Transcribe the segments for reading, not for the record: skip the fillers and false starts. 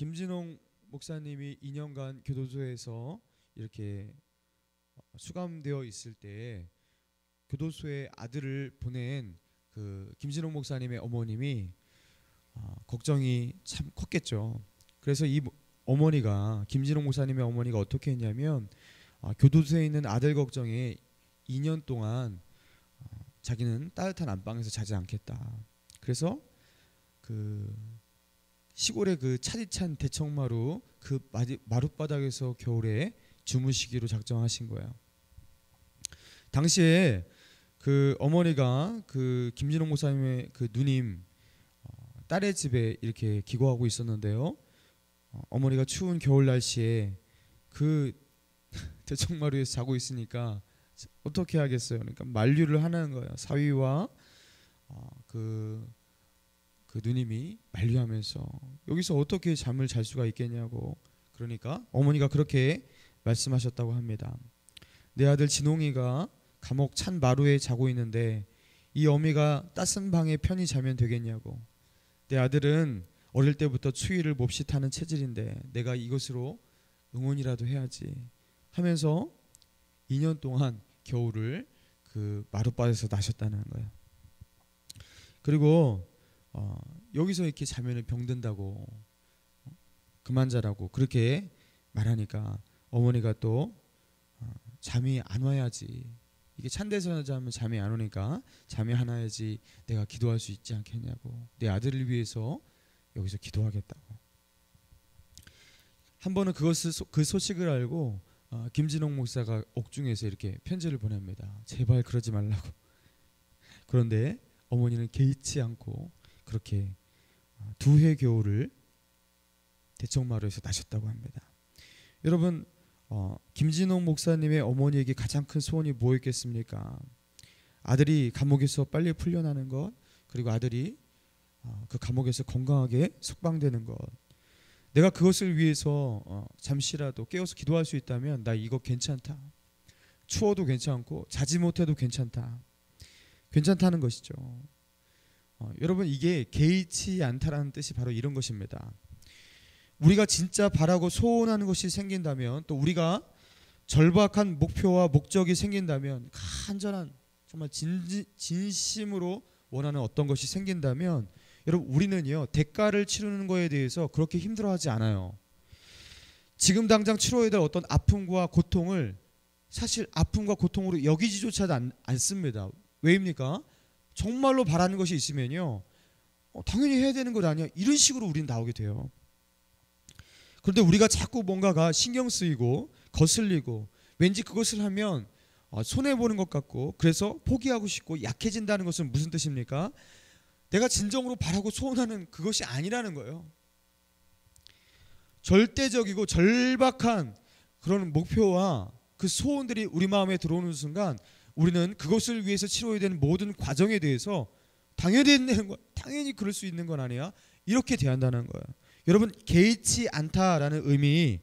김진홍 목사님이 2년간 교도소에서 이렇게 수감되어 있을 때 교도소에 아들을 보낸 그 김진홍 목사님의 어머님이 걱정이 참 컸겠죠. 그래서 이 어머니가, 김진홍 목사님의 어머니가 어떻게 했냐면 교도소에 있는 아들 걱정에 2년 동안 자기는 따뜻한 안방에서 자지 않겠다. 그래서 그 시골의 그 차디찬 대청마루 그 마룻바닥에서 겨울에 주무시기로 작정하신 거예요. 당시에 그 어머니가 그 김진홍 목사님의 그 누님 딸의 집에 이렇게 기거하고 있었는데요. 어머니가 추운 겨울 날씨에 그 대청마루에서 자고 있으니까 어떻게 하겠어요? 그러니까 만류를 하는 거예요. 사위와 그 누님이 만류하면서 여기서 어떻게 잠을 잘 수가 있겠냐고. 그러니까 어머니가 그렇게 말씀하셨다고 합니다. 내 아들 진홍이가 감옥 찬 마루에 자고 있는데 이 어미가 따스한 방에 편히 자면 되겠냐고. 내 아들은 어릴 때부터 추위를 몹시 타는 체질인데 내가 이것으로 응원이라도 해야지 하면서 2년 동안 겨울을 그 마룻바닥에서 나셨다는 거예요. 그리고 여기서 이렇게 자면은 병든다고, 그만 자라고 그렇게 말하니까 어머니가 또 잠이 안 와야지, 이게 찬 데서 자면 잠이 안 오니까 잠이 안 와야지 내가 기도할 수 있지 않겠냐고, 내 아들을 위해서 여기서 기도하겠다고. 한 번은 그 소식을 알고 김진홍 목사가 옥중에서 이렇게 편지를 보냅니다. 제발 그러지 말라고. 그런데 어머니는 개의치 않고 그렇게 2해 겨울을 대청마루에서 나셨다고 합니다. 여러분, 김진홍 목사님의 어머니에게 가장 큰 소원이 뭐였겠습니까? 아들이 감옥에서 빨리 풀려나는 것, 그리고 아들이 그 감옥에서 건강하게 석방되는 것. 내가 그것을 위해서 잠시라도 깨어서 기도할 수 있다면 나 이거 괜찮다. 추워도 괜찮고 자지 못해도 괜찮다. 괜찮다는 것이죠. 여러분, 이게 개의치 않다라는 뜻이 바로 이런 것입니다. 우리가 진짜 바라고 소원하는 것이 생긴다면, 또 우리가 절박한 목표와 목적이 생긴다면, 간절한 정말 진심으로 원하는 어떤 것이 생긴다면, 여러분, 우리는요 대가를 치르는 거에 대해서 그렇게 힘들어하지 않아요. 지금 당장 치러야 될 어떤 아픔과 고통을 사실 아픔과 고통으로 여기지조차 않습니다. 왜입니까? 정말로 바라는 것이 있으면요 당연히 해야 되는 것 아니야, 이런 식으로 우리는 나오게 돼요. 그런데 우리가 자꾸 뭔가가 신경 쓰이고 거슬리고 왠지 그것을 하면 손해보는 것 같고 그래서 포기하고 싶고 약해진다는 것은 무슨 뜻입니까? 내가 진정으로 바라고 소원하는 그것이 아니라는 거예요. 절대적이고 절박한 그런 목표와 그 소원들이 우리 마음에 들어오는 순간 우리는 그것을 위해서 치러야 되는 모든 과정에 대해서 당연히 그럴 수 있는 건 아니야, 이렇게 대한다는 거예요. 여러분, 개의치 않다라는 의미,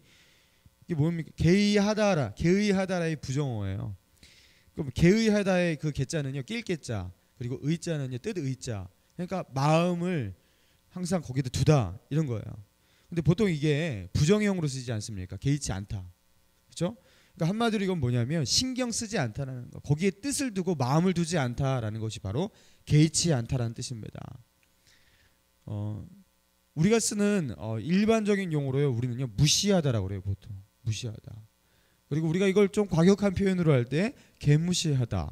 이게 뭡니까? 개의하다라의 부정어예요. 그럼 개의하다의 그 개자는요 낄 개자, 그리고 의자는요 뜻 의자. 그러니까 마음을 항상 거기다 두다, 이런 거예요. 근데 보통 이게 부정형으로 쓰지 않습니까? 개의치 않다, 그렇죠? 그러니까 한마디로 이건 뭐냐면 신경 쓰지 않다라는 거, 거기에 뜻을 두고 마음을 두지 않다라는 것이 바로 개의치 않다라는 뜻입니다. 우리가 쓰는 일반적인 용어로요 우리는요 무시하다라고 그래요. 보통 무시하다. 그리고 우리가 이걸 좀 과격한 표현으로 할 때 개무시하다.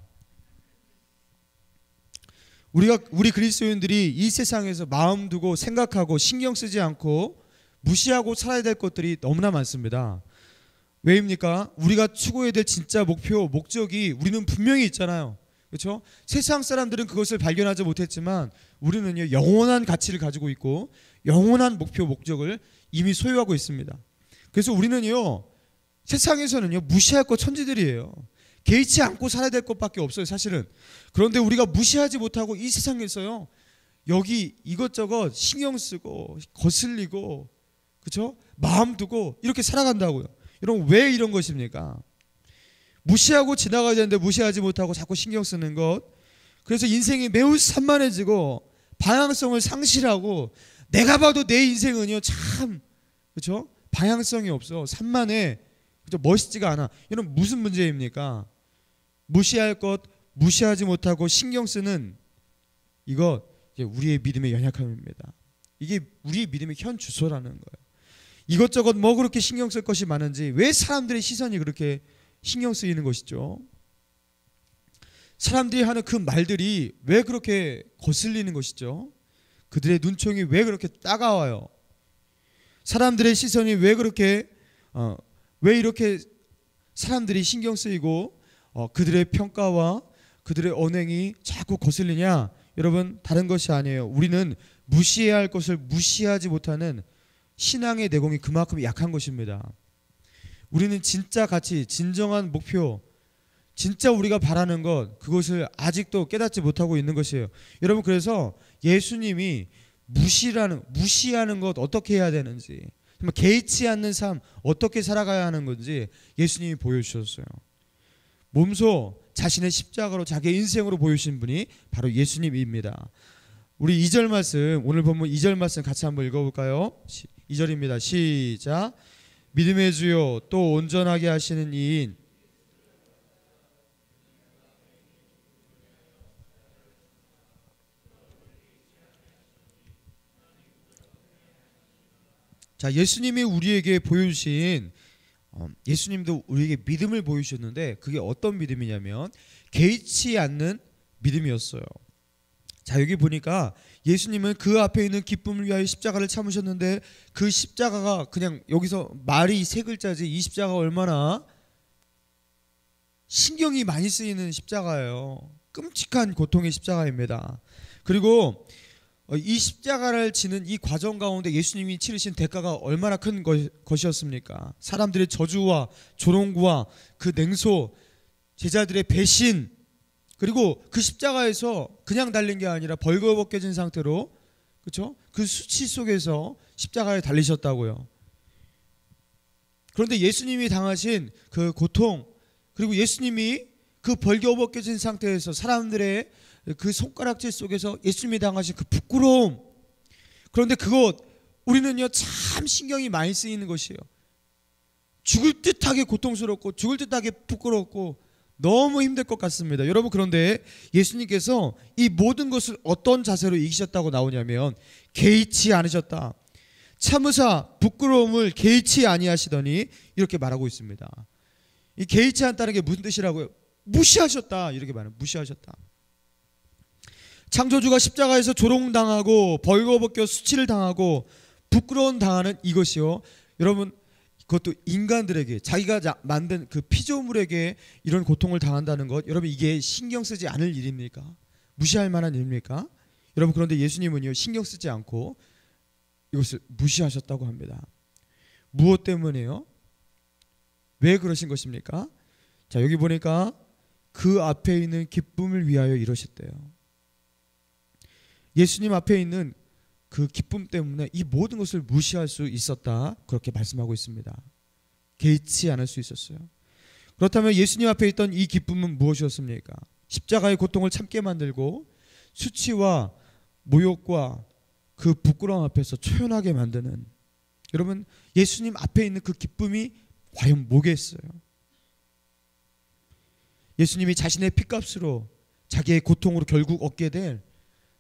우리 그리스도인들이 이 세상에서 마음 두고 생각하고 신경 쓰지 않고 무시하고 살아야 될 것들이 너무나 많습니다. 왜입니까? 우리가 추구해야 될 진짜 목표, 목적이 우리는 분명히 있잖아요. 그렇죠? 세상 사람들은 그것을 발견하지 못했지만 우리는요 영원한 가치를 가지고 있고 영원한 목표, 목적을 이미 소유하고 있습니다. 그래서 우리는요 세상에서는요 무시할 것 천지들이에요. 개의치 않고 살아야 될 것밖에 없어요, 사실은. 그런데 우리가 무시하지 못하고 이 세상에서요 여기 이것저것 신경 쓰고 거슬리고, 그렇죠? 마음 두고 이렇게 살아간다고요. 여러분, 왜 이런 것입니까? 무시하고 지나가야 되는데 무시하지 못하고 자꾸 신경 쓰는 것. 그래서 인생이 매우 산만해지고 방향성을 상실하고, 내가 봐도 내 인생은요 참 그렇죠? 방향성이 없어. 산만해. 그렇죠? 멋있지가 않아. 이런 무슨 문제입니까? 무시할 것, 무시하지 못하고 신경 쓰는 이거 우리의 믿음의 연약함입니다. 이게 우리의 믿음의 현 주소라는 거예요. 이것저것 뭐 그렇게 신경 쓸 것이 많은지, 왜 사람들의 시선이 그렇게 신경 쓰이는 것이죠? 사람들이 하는 그 말들이 왜 그렇게 거슬리는 것이죠? 그들의 눈총이 왜 그렇게 따가워요? 사람들의 시선이 왜 그렇게 왜 이렇게 사람들이 신경 쓰이고 그들의 평가와 그들의 언행이 자꾸 거슬리냐? 여러분, 다른 것이 아니에요. 우리는 무시해야 할 것을 무시하지 못하는 신앙의 내공이 그만큼 약한 것입니다. 우리는 진짜 가치, 진정한 목표, 진짜 우리가 바라는 것, 그것을 아직도 깨닫지 못하고 있는 것이에요. 여러분, 그래서 예수님이 무시하는 것 어떻게 해야 되는지, 정말 개의치 않는 삶 어떻게 살아가야 하는 건지 예수님이 보여주셨어요. 몸소 자신의 십자가로 자기의 인생으로 보여주신 분이 바로 예수님입니다. 우리 2절 말씀, 오늘 본문 2절 말씀 같이 한번 읽어볼까요? 2절입니다. 시작. 믿음의 주요 또 온전하게 하시는 이인 자, 예수님이 우리에게 보여주신 예수님도 우리에게 믿음을 보여주셨는데 그게 어떤 믿음이냐면 개의치 않는 믿음이었어요. 자, 여기 보니까 예수님은 그 앞에 있는 기쁨을 위하여 십자가를 참으셨는데 그 십자가가 그냥 여기서 말이 세 글자지, 이 십자가가 얼마나 신경이 많이 쓰이는 십자가예요. 끔찍한 고통의 십자가입니다. 그리고 이 십자가를 지는 이 과정 가운데 예수님이 치르신 대가가 얼마나 큰 것이었습니까? 사람들의 저주와 조롱과 그 냉소, 제자들의 배신, 그리고 그 십자가에서 그냥 달린 게 아니라 벌거벗겨진 상태로, 그렇죠? 그 수치 속에서 십자가에 달리셨다고요. 그런데 예수님이 당하신 그 고통, 그리고 예수님이 그 벌거벗겨진 상태에서 사람들의 그 손가락질 속에서 예수님이 당하신 그 부끄러움, 그런데 그것 우리는요 참 신경이 많이 쓰이는 것이에요. 죽을 듯하게 고통스럽고 죽을 듯하게 부끄럽고 너무 힘들 것 같습니다. 여러분, 그런데 예수님께서 이 모든 것을 어떤 자세로 이기셨다고 나오냐면 개의치 않으셨다. 참으사 부끄러움을 개의치 아니하시더니 이렇게 말하고 있습니다. 이 개의치 않다는 게 무슨 뜻이라고요? 무시하셨다, 이렇게 말해요. 무시하셨다. 창조주가 십자가에서 조롱당하고 벌거벗겨 수치를 당하고 부끄러움 당하는 이것이요, 여러분, 그것도 인간들에게, 자기가 만든 그 피조물에게 이런 고통을 당한다는 것, 여러분, 이게 신경 쓰지 않을 일입니까? 무시할 만한 일입니까? 여러분, 그런데 예수님은요 신경 쓰지 않고 이것을 무시하셨다고 합니다. 무엇 때문에요? 왜 그러신 것입니까? 자, 여기 보니까 그 앞에 있는 기쁨을 위하여 이러셨대요. 예수님 앞에 있는 그 기쁨 때문에 이 모든 것을 무시할 수 있었다, 그렇게 말씀하고 있습니다. 개의치 않을 수 있었어요. 그렇다면 예수님 앞에 있던 이 기쁨은 무엇이었습니까? 십자가의 고통을 참게 만들고 수치와 모욕과 그 부끄러움 앞에서 초연하게 만드는, 여러분, 예수님 앞에 있는 그 기쁨이 과연 뭐겠어요? 예수님이 자신의 피값으로 자기의 고통으로 결국 얻게 될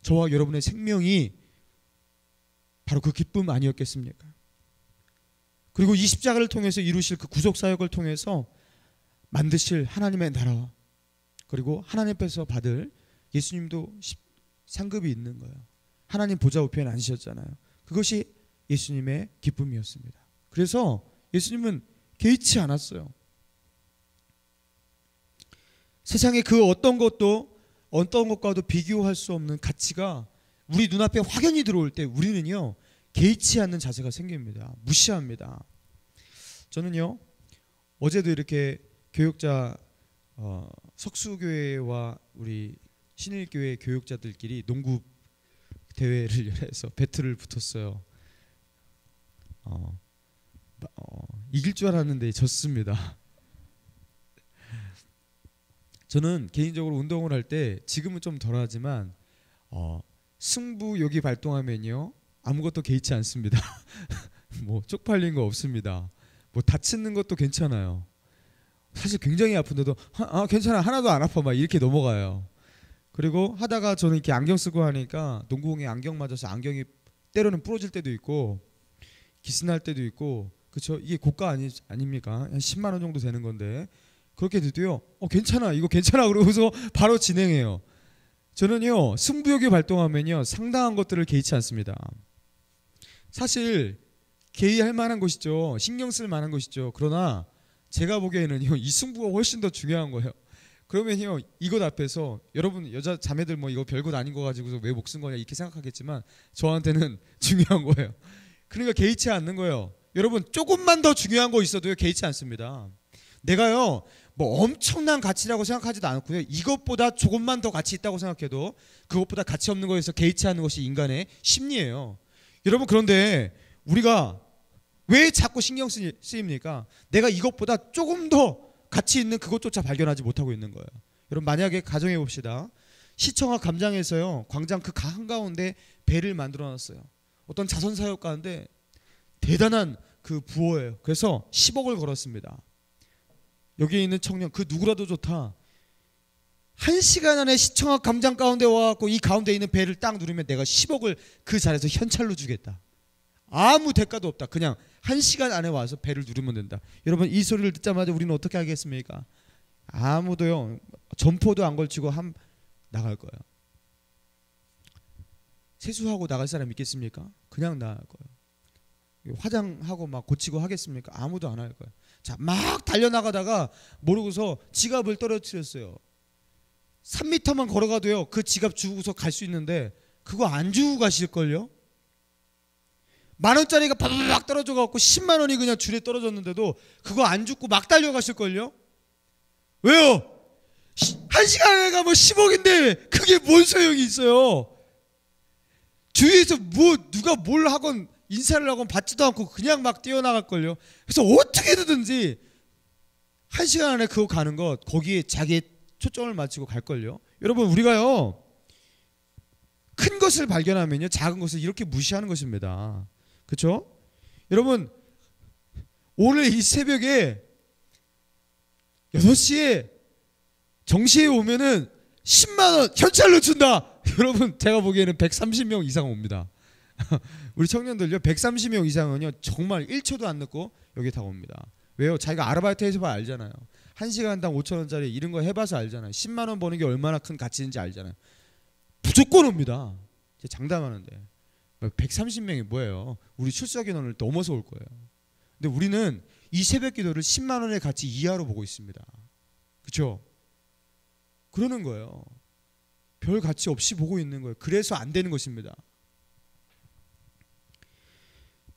저와 여러분의 생명이 바로 그 기쁨 아니었겠습니까? 그리고 이 십자가를 통해서 이루실 그 구속사역을 통해서 만드실 하나님의 나라, 그리고 하나님 앞에서 받을, 예수님도 상급이 있는 거예요. 하나님 보좌 우편에 앉으셨잖아요. 그것이 예수님의 기쁨이었습니다. 그래서 예수님은 개의치 않았어요. 세상의 그 어떤 것과도 비교할 수 없는 가치가 우리 눈앞에 확연히 들어올 때 우리는요 개의치 않는 자세가 생깁니다. 무시합니다. 저는요 어제도 이렇게 교육자 석수교회와 우리 신일교회 교육자들끼리 농구 대회를 해서 배틀을 붙었어요. 이길 줄 알았는데 졌습니다. 저는 개인적으로 운동을 할 때, 지금은 좀 덜하지만 승부욕이 발동하면요 아무것도 개의치 않습니다. 뭐 쪽팔린 거 없습니다. 뭐 다치는 것도 괜찮아요. 사실 굉장히 아픈데도 괜찮아, 하나도 안 아파, 막 이렇게 넘어가요. 그리고 하다가 저는 이렇게 안경 쓰고 하니까 농구공에 안경 맞아서 안경이 때로는 부러질 때도 있고 기스날 때도 있고, 그렇죠? 이게 고가 아닙니까? 한 10만 원 정도 되는 건데 그렇게 돼도요. 괜찮아, 이거 괜찮아 그러고서 바로 진행해요. 저는요, 승부욕이 발동하면요 상당한 것들을 개의치 않습니다. 사실 개의할 만한 것이죠. 신경 쓸 만한 것이죠. 그러나 제가 보기에는요, 이 승부가 훨씬 더 중요한 거예요. 그러면요, 이것 앞에서 여러분 여자 자매들 뭐 이거 별것 아닌 거 가지고서 왜 목쓴 거냐 이렇게 생각하겠지만 저한테는 중요한 거예요. 그러니까 개의치 않는 거예요. 여러분 조금만 더 중요한 거 있어도요 개의치 않습니다. 내가요 뭐 엄청난 가치라고 생각하지도 않고요, 이것보다 조금만 더 가치 있다고 생각해도 그것보다 가치 없는 거에서 개의치 않는 것이 인간의 심리예요. 여러분, 그런데 우리가 왜 자꾸 신경 쓰입니까? 내가 이것보다 조금 더 가치 있는 그것조차 발견하지 못하고 있는 거예요. 여러분, 만약에 가정해 봅시다. 시청과 광장에서요, 광장 그 한가운데 배를 만들어 놨어요. 어떤 자선 사역가인데 대단한 그 부호예요. 그래서 10억을 걸었습니다. 여기에 있는 청년 그 누구라도 좋다, 1시간 안에 시청과 광장 가운데 와갖고 이 가운데 있는 배를 딱 누르면 내가 10억을 그 자리에서 현찰로 주겠다. 아무 대가도 없다. 그냥 1시간 안에 와서 배를 누르면 된다. 여러분, 이 소리를 듣자마자 우리는 어떻게 하겠습니까? 아무도요 점포도 안 걸치고 나갈 거예요. 세수하고 나갈 사람 있겠습니까? 그냥 나갈 거예요. 화장하고 막 고치고 하겠습니까? 아무도 안 할 거예요. 자, 막 달려나가다가 모르고서 지갑을 떨어뜨렸어요. 3m만 걸어가도요 그 지갑 주고서 갈 수 있는데 그거 안 주고 가실걸요? 10,000원짜리가 바바박 떨어져갖고 10만 원이 그냥 줄에 떨어졌는데도 그거 안 주고 막 달려가실걸요? 왜요? 1시간에 가면 10억인데 그게 뭔 소용이 있어요? 주위에서 뭐 누가 뭘 하건 인사를 하건 받지도 않고 그냥 막 뛰어나갈걸요? 그래서 어떻게든지 1시간 안에 그거 가는 것, 거기에 자기의 초점을 맞추고 갈걸요? 여러분, 우리가요 큰 것을 발견하면요 작은 것을 이렇게 무시하는 것입니다. 그렇죠? 여러분, 오늘 이 새벽에 6시에 정시에 오면은 10만 원 현찰로 준다. 여러분, 제가 보기에는 130명 이상 옵니다. 우리 청년들요 130명 이상은요 정말 1초도 안 늦고 여기 다 옵니다. 왜요? 자기가 아르바이트 해서 알잖아요. 1시간당 5,000원짜리 이런 거 해봐서 알잖아요. 10만 원 버는 게 얼마나 큰 가치인지 알잖아요. 무조건 옵니다. 장담하는데 130명이 뭐예요? 우리 출석 인원을 넘어서 올 거예요. 근데 우리는 이 새벽 기도를 10만 원의 가치 이하로 보고 있습니다. 그렇죠? 그러는 거예요. 별 가치 없이 보고 있는 거예요. 그래서 안 되는 것입니다.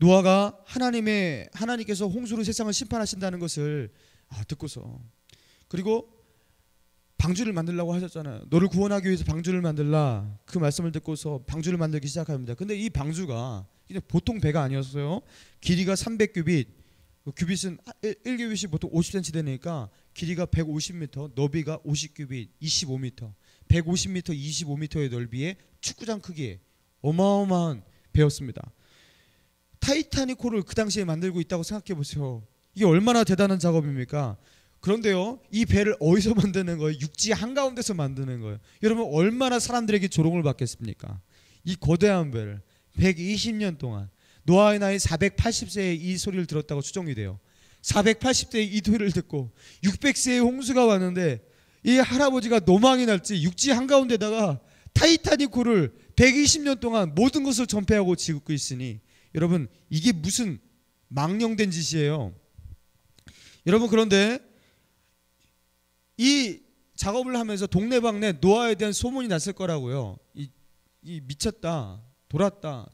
노아가 하나님께서 홍수로 세상을 심판하신다는 것을 듣고서, 그리고 방주를 만들라고 하셨잖아요. 너를 구원하기 위해서 방주를 만들라. 그 말씀을 듣고서 방주를 만들기 시작합니다. 근데 이 방주가 보통 배가 아니었어요. 길이가 300규빗, 규빗은 1규빗이 보통 50cm 되니까 길이가 150m, 너비가 50규빗, 25m, 150m, 25m의 넓이의 축구장 크기에 어마어마한 배였습니다. 타이타닉호를 그 당시에 만들고 있다고 생각해 보세요. 이게 얼마나 대단한 작업입니까? 그런데요, 이 배를 어디서 만드는 거예요? 육지 한가운데서 만드는 거예요. 여러분, 얼마나 사람들에게 조롱을 받겠습니까? 이 거대한 배를 120년 동안, 노아의 나이 480세에 이 소리를 들었다고 추정이 돼요. 480세에 이 소리를 듣고 600세에 홍수가 왔는데 이 할아버지가 노망이 날지 육지 한가운데다가 타이타닉호를 120년 동안 모든 것을 전폐하고 짓고 있으니, 여러분, 이게 무슨 망령된 짓이에요. 여러분, 그런데 이 작업을 하면서 동네방네 노아에 대한 소문이 났을 거라고요. 이 미쳤다, 돌았다,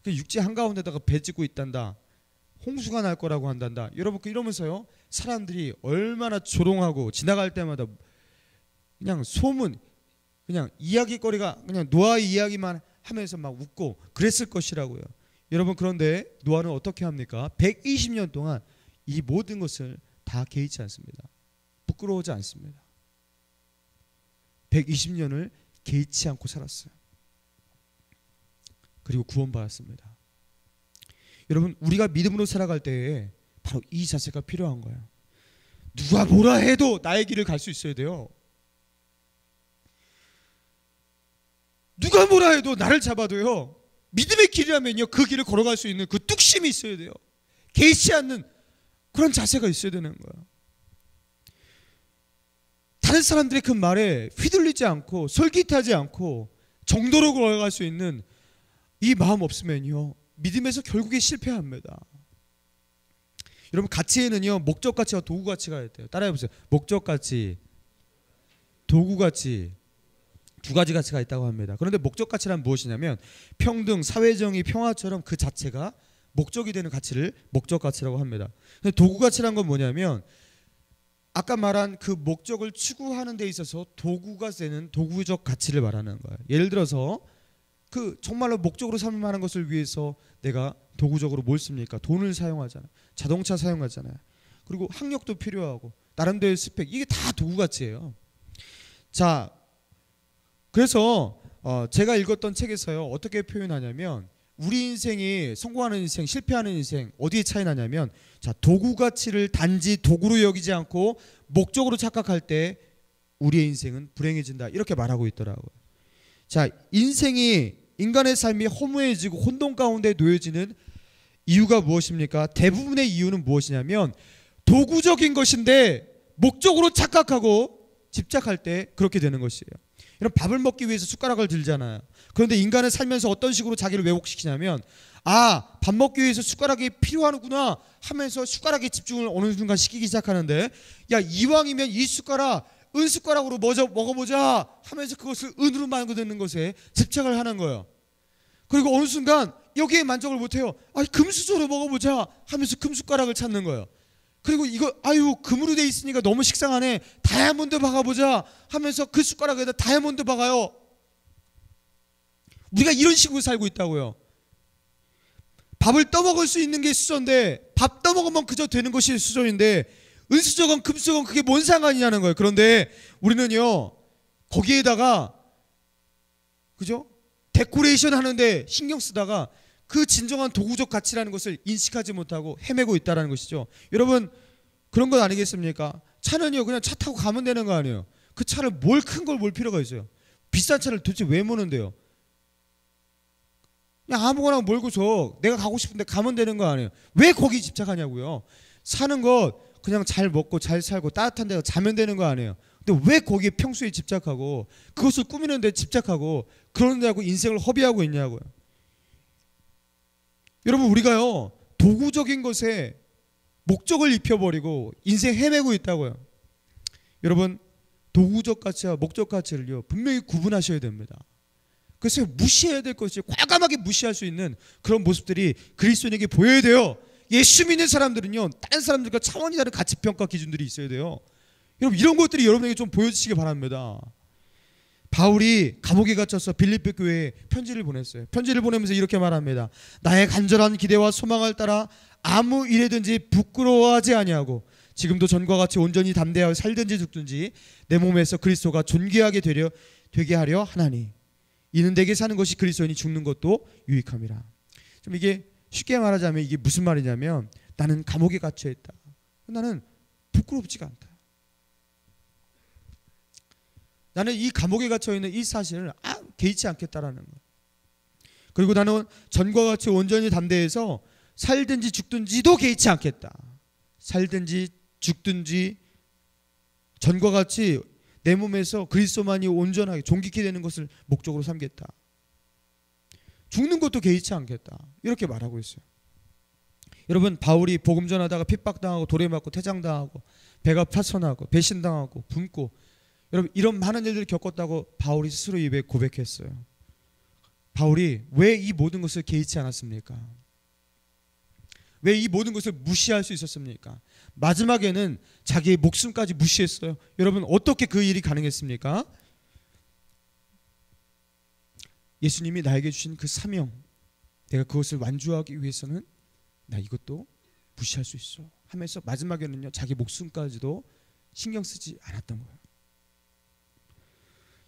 그 육지 한가운데다가 배 짓고 있단다, 홍수가 날 거라고 한단다. 여러분, 이러면서요 사람들이 얼마나 조롱하고 지나갈 때마다 그냥 소문, 그냥 이야기거리가 그냥 노아의 이야기만 하면서 막 웃고 그랬을 것이라고요. 여러분, 그런데 노아는 어떻게 합니까? 120년 동안 이 모든 것을 다 개의치 않습니다. 부끄러워하지 않습니다. 120년을 개의치 않고 살았어요. 그리고 구원받았습니다. 여러분, 우리가 믿음으로 살아갈 때에 바로 이 자세가 필요한 거예요. 누가 뭐라 해도 나의 길을 갈 수 있어야 돼요. 누가 뭐라 해도 나를 잡아도요, 믿음의 길이라면요, 그 길을 걸어갈 수 있는 그 뚝심이 있어야 돼요. 개의치 않는 그런 자세가 있어야 되는 거예요. 다른 사람들의 그 말에 휘둘리지 않고 솔깃하지 않고 정도로 걸어갈 수 있는 이 마음 없으면요, 믿음에서 결국에 실패합니다. 여러분, 가치에는요, 목적가치와 도구가치가 있대요. 따라해보세요. 목적가치, 도구가치, 두 가지 가치가 있다고 합니다. 그런데 목적가치란 무엇이냐면 평등, 사회정의, 평화처럼 그 자체가 목적이 되는 가치를 목적가치라고 합니다. 도구가치란 건 뭐냐면 아까 말한 그 목적을 추구하는 데 있어서 도구가 되는 도구적 가치를 말하는 거예요. 예를 들어서 그 정말로 목적으로 삼을 만한 것을 위해서 내가 도구적으로 뭘 씁니까? 돈을 사용하잖아요. 자동차 사용하잖아요. 그리고 학력도 필요하고 나름대로의 스펙, 이게 다 도구가치예요. 자, 그래서 제가 읽었던 책에서요, 어떻게 표현하냐면 우리 인생이 성공하는 인생, 실패하는 인생 어디에 차이 나냐면, 자, 도구 가치를 단지 도구로 여기지 않고 목적으로 착각할 때 우리의 인생은 불행해진다, 이렇게 말하고 있더라고요. 자, 인간의 삶이 허무해지고 혼돈 가운데 놓여지는 이유가 무엇입니까? 대부분의 이유는 무엇이냐면 도구적인 것인데 목적으로 착각하고 집착할 때 그렇게 되는 것이에요. 이런 밥을 먹기 위해서 숟가락을 들잖아요. 그런데 인간은 살면서 어떤 식으로 자기를 왜곡시키냐면, 아, 밥 먹기 위해서 숟가락이 필요하구나 하면서 숟가락에 집중을 어느 순간 시키기 시작하는데, 야, 이왕이면 이 숟가락 은숟가락으로 먼저 먹어보자 하면서 그것을 은으로 만드는 것에 집착을 하는 거예요. 그리고 어느 순간 여기에 만족을 못해요. 아, 금수저로 먹어보자 하면서 금숟가락을 찾는 거예요. 그리고 이거, 아유, 금으로 돼 있으니까 너무 식상하네, 다이아몬드 박아보자 하면서 그 숟가락에다 다이아몬드 박아요. 우리가 이런 식으로 살고 있다고요. 밥을 떠먹을 수 있는 게 수저인데, 밥 떠먹으면 그저 되는 것이 수저인데, 은수저건 금수저건 그게 뭔 상관이냐는 거예요. 그런데 우리는요, 거기에다가 그죠? 데코레이션 하는데 신경 쓰다가 그 진정한 도구적 가치라는 것을 인식하지 못하고 헤매고 있다는 것이죠. 여러분, 그런 건 아니겠습니까? 차는요, 그냥 차 타고 가면 되는 거 아니에요. 그 차를 뭘 큰 걸 몰 필요가 있어요. 비싼 차를 도대체 왜 모는데요? 그냥 아무거나 몰고서 내가 가고 싶은데 가면 되는 거 아니에요. 왜 거기 집착하냐고요. 사는 것 그냥 잘 먹고 잘 살고 따뜻한 데서 자면 되는 거 아니에요. 근데 왜 거기에 평소에 집착하고 그것을 꾸미는 데 집착하고 그런 데하고 인생을 허비하고 있냐고요. 여러분, 우리가요, 도구적인 것에 목적을 입혀버리고 인생 헤매고 있다고요. 여러분, 도구적 가치와 목적 가치를요, 분명히 구분하셔야 됩니다. 그래서 무시해야 될 것이, 과감하게 무시할 수 있는 그런 모습들이 그리스도인에게 보여야 돼요. 예수 믿는 사람들은요, 다른 사람들과 차원이 다른 가치평가 기준들이 있어야 돼요. 여러분, 이런 것들이 여러분에게 좀 보여주시기 바랍니다. 바울이 감옥에 갇혀서 빌립보 교회에 편지를 보냈어요. 편지를 보내면서 이렇게 말합니다. 나의 간절한 기대와 소망을 따라 아무 일에든지 부끄러워하지 아니하고 지금도 전과 같이 온전히 담대하여 살든지 죽든지 내 몸에서 그리스도가 존귀하게 되게 하려 하나니 이는 내게 사는 것이 그리스도이니 죽는 것도 유익함이라. 좀 이게 쉽게 말하자면 이게 무슨 말이냐면, 나는 감옥에 갇혀 있다. 나는 부끄럽지가 않다. 나는 이 감옥에 갇혀 있는 이 사실을 개의치 않겠다라는 거예요. 그리고 나는 전과 같이 온전히 담대해서 살든지 죽든지도 개의치 않겠다. 살든지 죽든지 전과 같이 내 몸에서 그리스도만이 온전하게 존귀케 되는 것을 목적으로 삼겠다. 죽는 것도 개의치 않겠다. 이렇게 말하고 있어요. 여러분, 바울이 복음 전하다가 핍박당하고 돌에 맞고 퇴장당하고 배가 파손하고 배신당하고 굶고, 여러분, 이런 많은 일들을 겪었다고 바울이 스스로 입에 고백했어요. 바울이 왜 이 모든 것을 개의치 않았습니까? 왜 이 모든 것을 무시할 수 있었습니까? 마지막에는 자기의 목숨까지 무시했어요. 여러분, 어떻게 그 일이 가능했습니까? 예수님이 나에게 주신 그 사명, 내가 그것을 완주하기 위해서는 나 이것도 무시할 수 있어 하면서 마지막에는요, 자기 목숨까지도 신경 쓰지 않았던 거예요.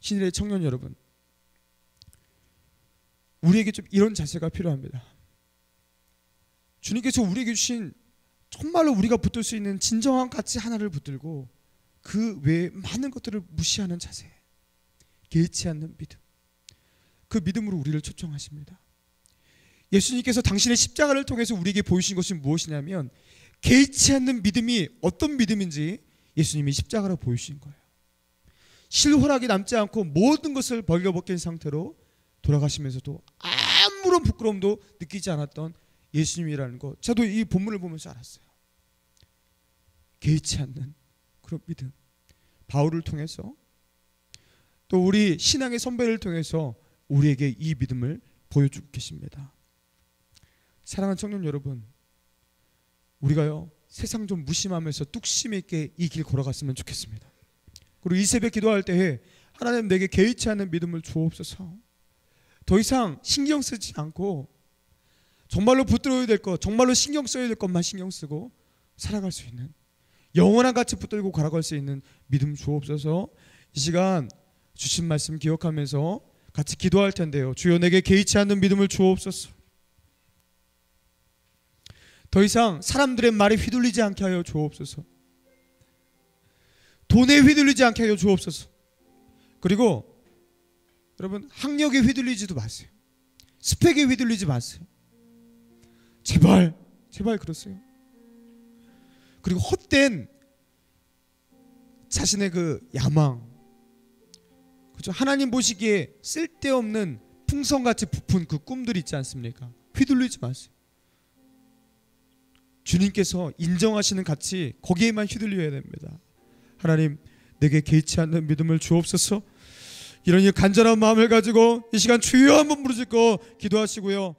신일의 청년 여러분, 우리에게 좀 이런 자세가 필요합니다. 주님께서 우리에게 주신 정말로 우리가 붙들 수 있는 진정한 가치 하나를 붙들고 그 외에 많은 것들을 무시하는 자세, 개의치 않는 믿음, 그 믿음으로 우리를 초청하십니다. 예수님께서 당신의 십자가를 통해서 우리에게 보이신 것이 무엇이냐면 개의치 않는 믿음이 어떤 믿음인지 예수님이 십자가로 보여주신 거예요. 실효락이 남지 않고 모든 것을 벌겨벗긴 상태로 돌아가시면서도 아무런 부끄러움도 느끼지 않았던 예수님이라는 것, 저도 이 본문을 보면서 알았어요. 개의치 않는 그런 믿음, 바울을 통해서 또 우리 신앙의 선배를 통해서 우리에게 이 믿음을 보여주고 계십니다. 사랑하는 청년 여러분, 우리가요 세상 좀 무심하면서 뚝심 있게 이 길 걸어갔으면 좋겠습니다. 그리고 이 새벽 기도할 때에 하나님 내게 개의치 않는 믿음을 주옵소서. 더 이상 신경 쓰지 않고 정말로 붙들어야 될 것, 정말로 신경 써야 될 것만 신경 쓰고 살아갈 수 있는, 영원한 가치 붙들고 걸어갈 수 있는 믿음 주옵소서. 이 시간 주신 말씀 기억하면서 같이 기도할 텐데요. 주여 내게 개의치 않는 믿음을 주옵소서. 더 이상 사람들의 말에 휘둘리지 않게 하여 주옵소서. 돈에 휘둘리지 않게 하여 주옵소서. 그리고 여러분 학력에 휘둘리지도 마세요. 스펙에 휘둘리지 마세요. 제발 그러세요. 그리고 헛된 자신의 그 야망, 그렇죠? 하나님 보시기에 쓸데없는 풍선같이 부푼 그 꿈들이 있지 않습니까? 휘둘리지 마세요. 주님께서 인정하시는 가치, 거기에만 휘둘려야 됩니다. 하나님 내게 개의치 않는 믿음을 주옵소서. 이런 간절한 마음을 가지고 이 시간 주여 한번 부르짖고 기도하시고요.